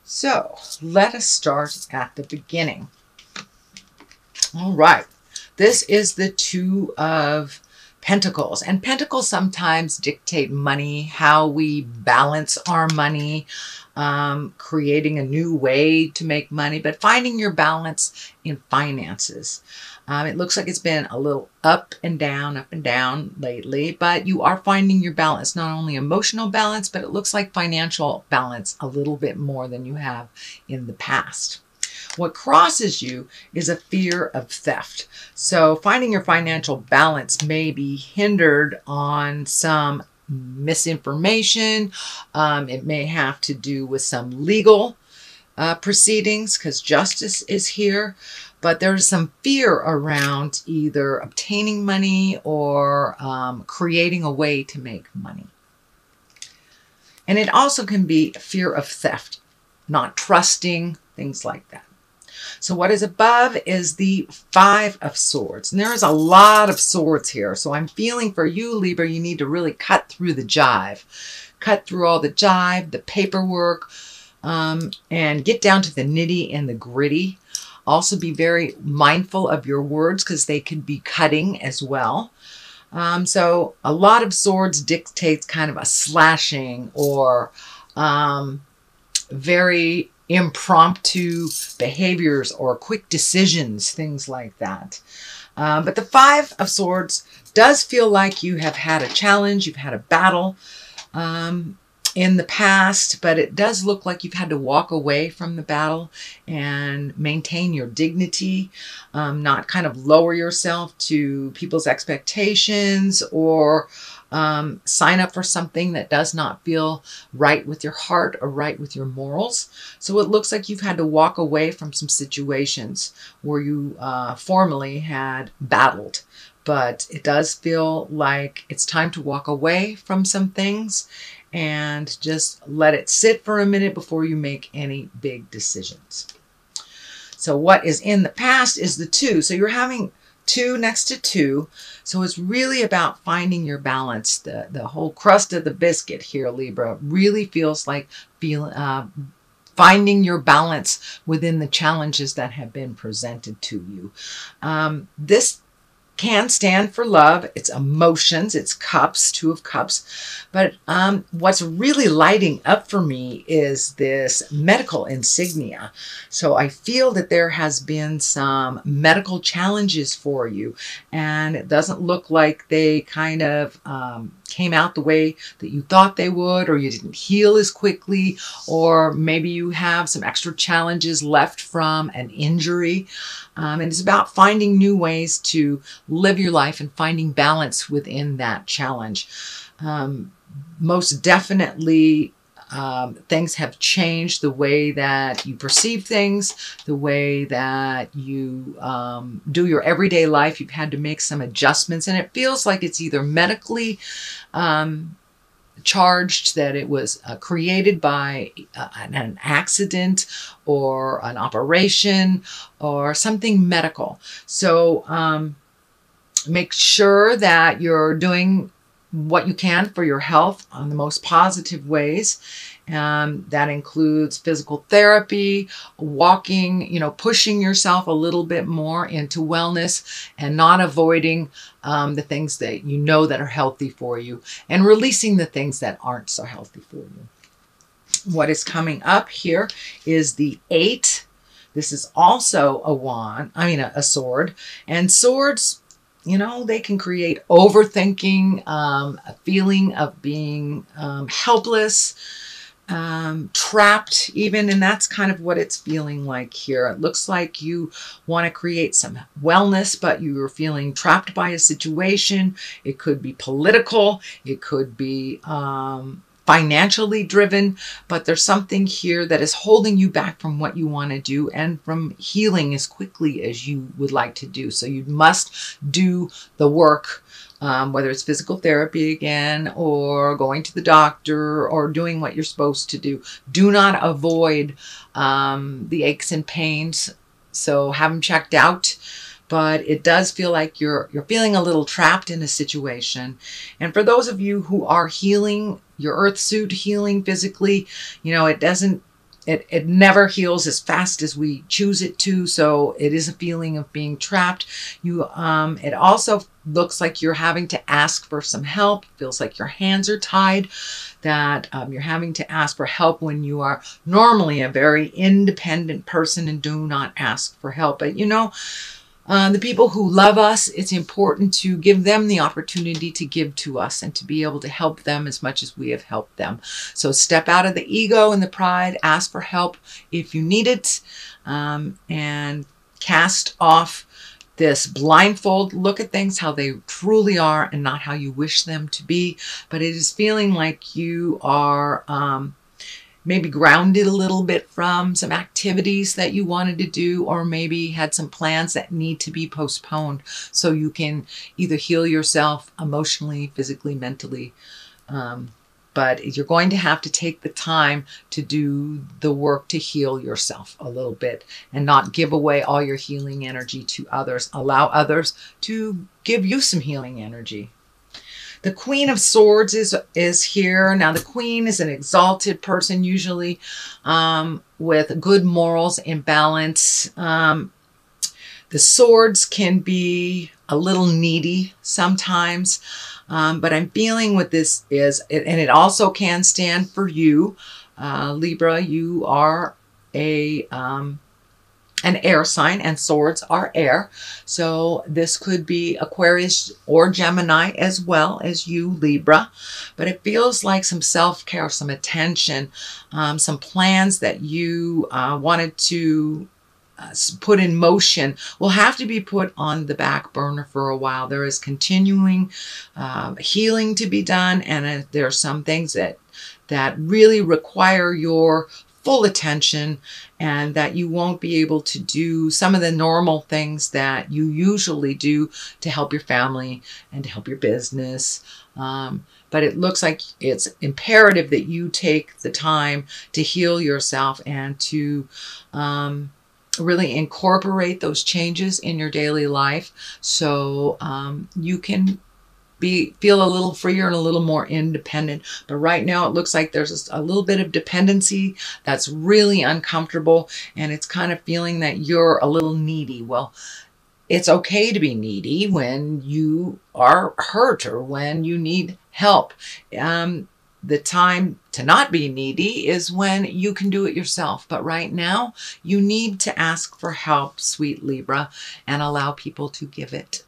So let us start at the beginning. All right. This is the Two of Pentacles. And Pentacles sometimes dictate money, how we balance our money, creating a new way to make money, but finding your balance in finances. It looks like it's been a little up and down lately, but you are finding your balance, not only emotional balance, but it looks like financial balance a little bit more than you have in the past. What crosses you is a fear of theft. So finding your financial balance may be hindered on some misinformation. It may have to do with some legal proceedings because justice is here. But there's some fear around either obtaining money or creating a way to make money. And it also can be fear of theft, not trusting, things like that. So what is above is the Five of Swords. And there is a lot of swords here. So I'm feeling for you, Libra, you need to really cut through the jive. Cut through all the jive, the paperwork, and get down to the nitty and the gritty. Also be very mindful of your words because they can be cutting as well. So a lot of swords dictates kind of a slashing or very impromptu behaviors or quick decisions, things like that. But the Five of Swords does feel like you have had a challenge, you've had a battle in the past, but it does look like you've had to walk away from the battle and maintain your dignity, not kind of lower yourself to people's expectations or sign up for something that does not feel right with your heart or right with your morals. So it looks like you've had to walk away from some situations where you formerly had battled. But it does feel like it's time to walk away from some things and just let it sit for a minute before you make any big decisions. So what is in the past is the Two. So you're having two next to two. So it's really about finding your balance. The whole crust of the biscuit here, Libra, really feels like finding your balance within the challenges that have been presented to you. This can stand for love. It's emotions. It's cups, Two of Cups. But what's really lighting up for me is this medical insignia. So I feel that there has been some medical challenges for you. And it doesn't look like they kind of came out the way that you thought they would, or you didn't heal as quickly, or maybe you have some extra challenges left from an injury. And it's about finding new ways to live your life and finding balance within that challenge. Most definitely, things have changed the way that you perceive things, the way that you do your everyday life. You've had to make some adjustments, and it feels like it's either medically charged, that it was created by an accident or an operation or something medical. So make sure that you're doing what you can for your health on the most positive ways. That includes physical therapy, walking, pushing yourself a little bit more into wellness and not avoiding the things that you know that are healthy for you and releasing the things that aren't so healthy for you. What is coming up here is the Eight. This is also a sword. And swords, they can create overthinking, a feeling of being helpless, trapped even, and that's kind of what it's feeling like here. It looks like you want to create some wellness, but you're feeling trapped by a situation. It could be political, it could be financially driven, but there's something here that is holding you back from what you want to do and from healing as quickly as you would like to do. So you must do the work, whether it's physical therapy again, or going to the doctor, or doing what you're supposed to do. Do not avoid the aches and pains. So have them checked out. But it does feel like you're feeling a little trapped in a situation. And for those of you who are healing, your earth suit healing physically, it doesn't it never heals as fast as we choose it to. So it is a feeling of being trapped. It also looks like you're having to ask for some help. Feels like your hands are tied, that you're having to ask for help when you are normally a very independent person and do not ask for help. But the people who love us, it's important to give them the opportunity to give to us and to be able to help them as much as we have helped them. So step out of the ego and the pride, ask for help if you need it, and cast off this blindfold. Look at things how they truly are and not how you wish them to be. But it is feeling like you are maybe grounded a little bit from some activities that you wanted to do, or maybe had some plans that need to be postponed so you can either heal yourself emotionally, physically, mentally. But you're going to have to take the time to do the work to heal yourself a little bit and not give away all your healing energy to others. Allow others to give you some healing energy. The Queen of Swords is here. Now, the Queen is an exalted person, usually with good morals and balance. The swords can be a little needy sometimes, but I'm feeling what this is, and it also can stand for you, Libra. You are an air sign, and swords are air. So this could be Aquarius or Gemini as well as you, Libra. But it feels like some self-care, some attention, some plans that you wanted to put in motion will have to be put on the back burner for a while. There is continuing healing to be done, and there are some things that really require your full attention, and that you won't be able to do some of the normal things that you usually do to help your family and to help your business. But it looks like it's imperative that you take the time to heal yourself and to really incorporate those changes in your daily life, so you can feel a little freer and a little more independent. But right now it looks like there's a little bit of dependency that's really uncomfortable, and it's kind of feeling that you're a little needy. Well, it's okay to be needy when you are hurt or when you need help. The time to not be needy is when you can do it yourself. But right now you need to ask for help, sweet Libra, and allow people to give it.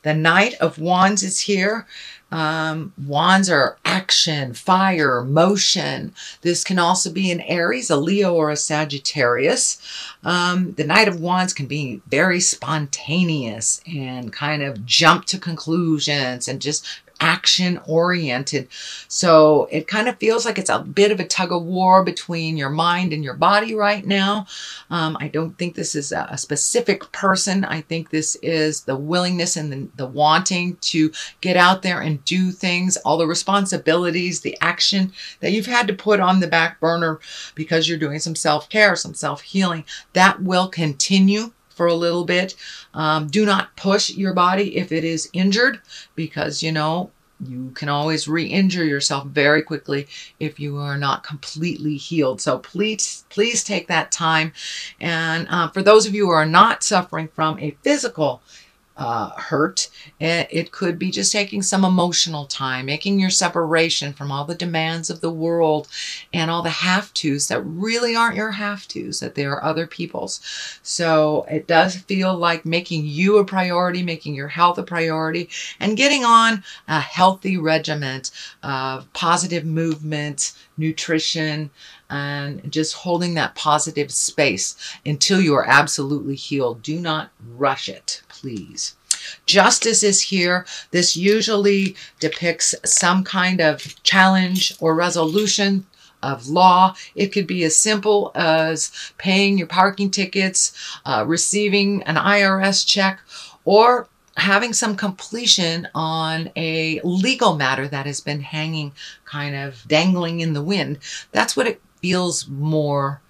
The Knight of Wands is here. Wands are action, fire, motion. This can also be an Aries, a Leo, or a Sagittarius. The Knight of Wands can be very spontaneous and kind of jump to conclusions and just action oriented. So it kind of feels like it's a bit of a tug of war between your mind and your body right now. I don't think this is a specific person. I think this is the willingness and the wanting to get out there and do things, all the responsibilities, the action that you've had to put on the back burner because you're doing some self-care, some self-healing. That will continue for a little bit. Do not push your body if it is injured, because you can always re-injure yourself very quickly if you are not completely healed. So please take that time. And for those of you who are not suffering from a physical hurt, it could be just taking some emotional time, making your separation from all the demands of the world and all the have-tos that really aren't your have-tos, that they are other people's. So it does feel like making you a priority, making your health a priority, and getting on a healthy regimen of positive movement, nutrition, and just holding that positive space until you are absolutely healed. Do not rush it, please. Justice is here. This usually depicts some kind of challenge or resolution of law. It could be as simple as paying your parking tickets, receiving an IRS check, or having some completion on a legal matter that has been hanging, kind of dangling in the wind. That's what it feels more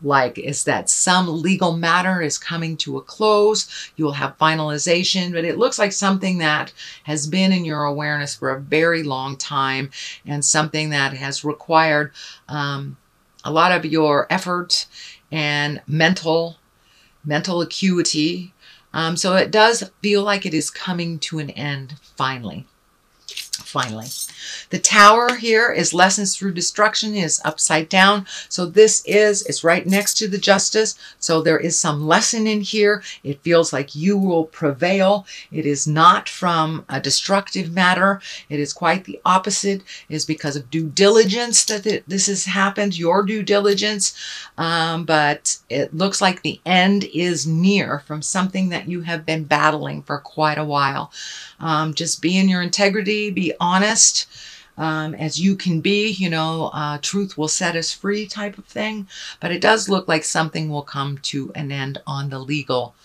like, is that some legal matter is coming to a close. You will have finalization, but it looks like something that has been in your awareness for a very long time, and something that has required a lot of your effort and mental acuity. So it does feel like it is coming to an end finally. Finally. The Tower here is lessons through destruction, is upside down. So this it's right next to the Justice. So there is some lesson in here. It feels like you will prevail. It is not from a destructive matter. It is quite the opposite. It is because of due diligence that this has happened, your due diligence. But it looks like the end is near from something that you have been battling for quite a while. Just be in your integrity, be honest as you can be, you know, truth will set us free type of thing. But it does look like something will come to an end on the legal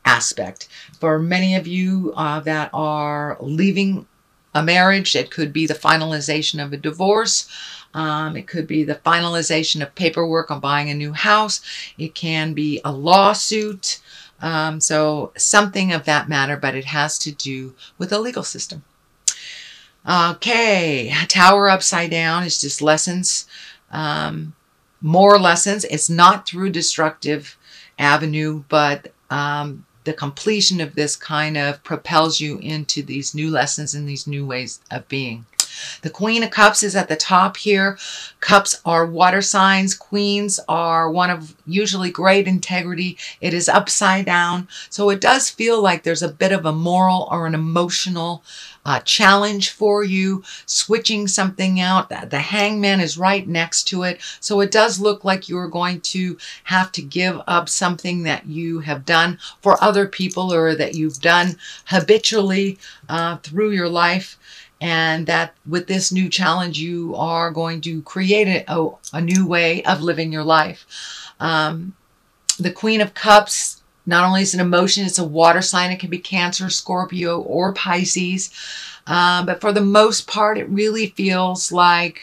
aspect. For many of you that are leaving a marriage, it could be the finalization of a divorce. It could be the finalization of paperwork on buying a new house. It can be a lawsuit. So something of that matter, but it has to do with the legal system. Okay, Tower upside down is just lessons, more lessons. It's not through destructive avenue, but the completion of this kind of propels you into these new lessons and these new ways of being. The Queen of Cups is at the top here. Cups are water signs. Queens are one of usually great integrity. It is upside down. So it does feel like there's a bit of a moral or an emotional challenge for you, switching something out. The Hangman is right next to it. So it does look like you're going to have to give up something that you have done for other people or that you've done habitually through your life. And that with this new challenge, you are going to create a new way of living your life. The Queen of Cups, not only is an emotion, it's a water sign. It can be Cancer, Scorpio, or Pisces. But for the most part, it really feels like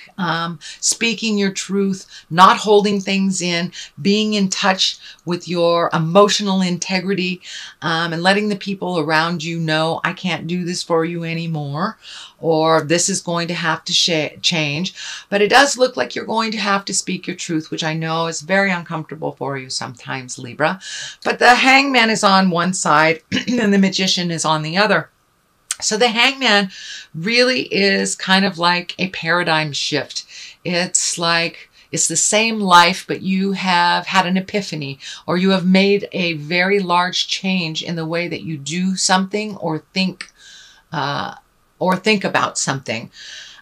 speaking your truth, not holding things in, being in touch with your emotional integrity, and letting the people around you know, I can't do this for you anymore, or this is going to have to change. But it does look like you're going to have to speak your truth, which I know is very uncomfortable for you sometimes, Libra. But the Hangman is on one side and the Magician is on the other. So the Hangman really is kind of like a paradigm shift. It's like it's the same life, but you have had an epiphany, or you have made a very large change in the way that you do something or think about something.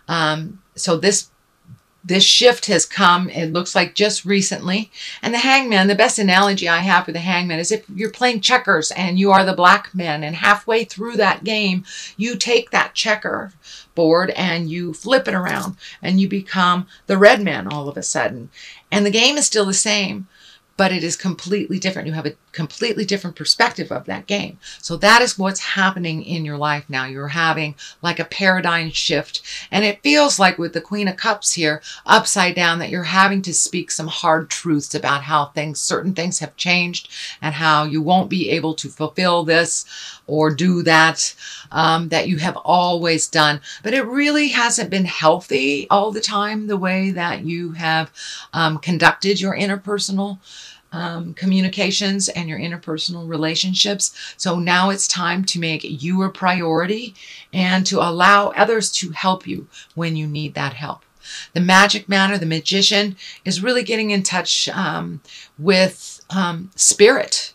So this shift has come, it looks like, just recently. And the Hangman, the best analogy I have for the Hangman is if you're playing checkers and you are the black man, and halfway through that game, you take that checker board and you flip it around and you become the red man all of a sudden. And the game is still the same, but it is completely different. You have a completely different perspective of that game. So that is what's happening in your life now. You're having like a paradigm shift. And it feels like with the Queen of Cups here, upside down, that you're having to speak some hard truths about how certain things have changed and how you won't be able to fulfill this or do that, that you have always done. But it really hasn't been healthy all the time, the way that you have conducted your interpersonal communications and your interpersonal relationships. So now it's time to make you a priority and to allow others to help you when you need that help. The Magic Matter, the Magician, is really getting in touch with spirit.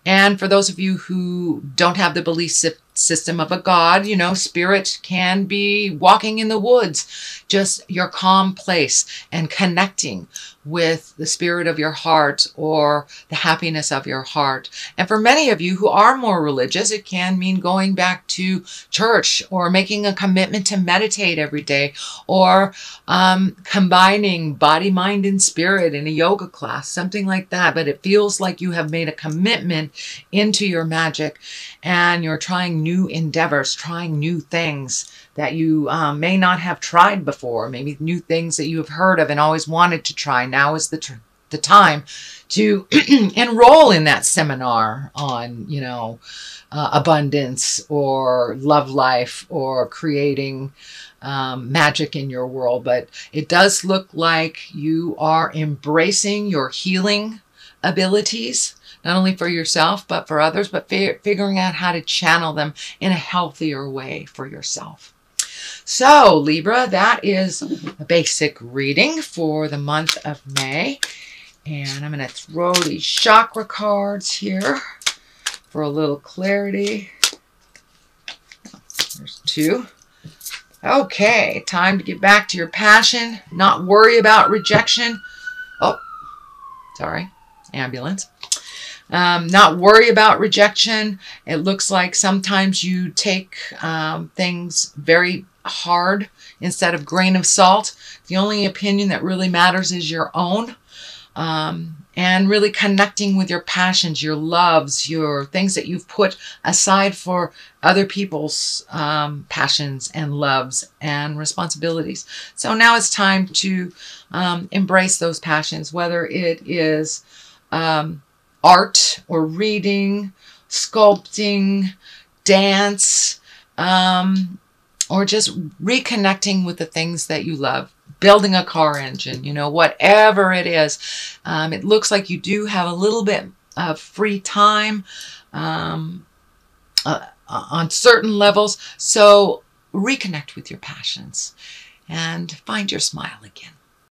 And for those of you who don't have the belief system of a god, you know, spirit can be walking in the woods, just your calm place and connecting with the spirit of your heart or the happiness of your heart. And for many of you who are more religious, it can mean going back to church or making a commitment to meditate every day, or combining body, mind, and spirit in a yoga class, something like that. But it feels like you have made a commitment into your magic and you're trying new endeavors, trying new things that you may not have tried before, maybe new things that you have heard of and always wanted to try. Now is the the time to enroll in that seminar on, you know, abundance or love life or creating magic in your world. But it does look like you are embracing your healing abilities, not only for yourself, but for others, but figuring out how to channel them in a healthier way for yourself. So Libra, that is a basic reading for the month of May. And I'm going to throw these chakra cards here for a little clarity. There's 2. Okay, time to get back to your passion, not worry about rejection. Oh, sorry, ambulance. Not worry about rejection. It looks like sometimes you take things very hard instead of grain of salt. The only opinion that really matters is your own. And really connecting with your passions, your loves, your things that you've put aside for other people's passions and loves and responsibilities. So now it's time to embrace those passions, whether it is art or reading, sculpting, dance, or just reconnecting with the things that you love. Building a car engine, you know, whatever it is. It looks like you do have a little bit of free time on certain levels. So reconnect with your passions and find your smile again.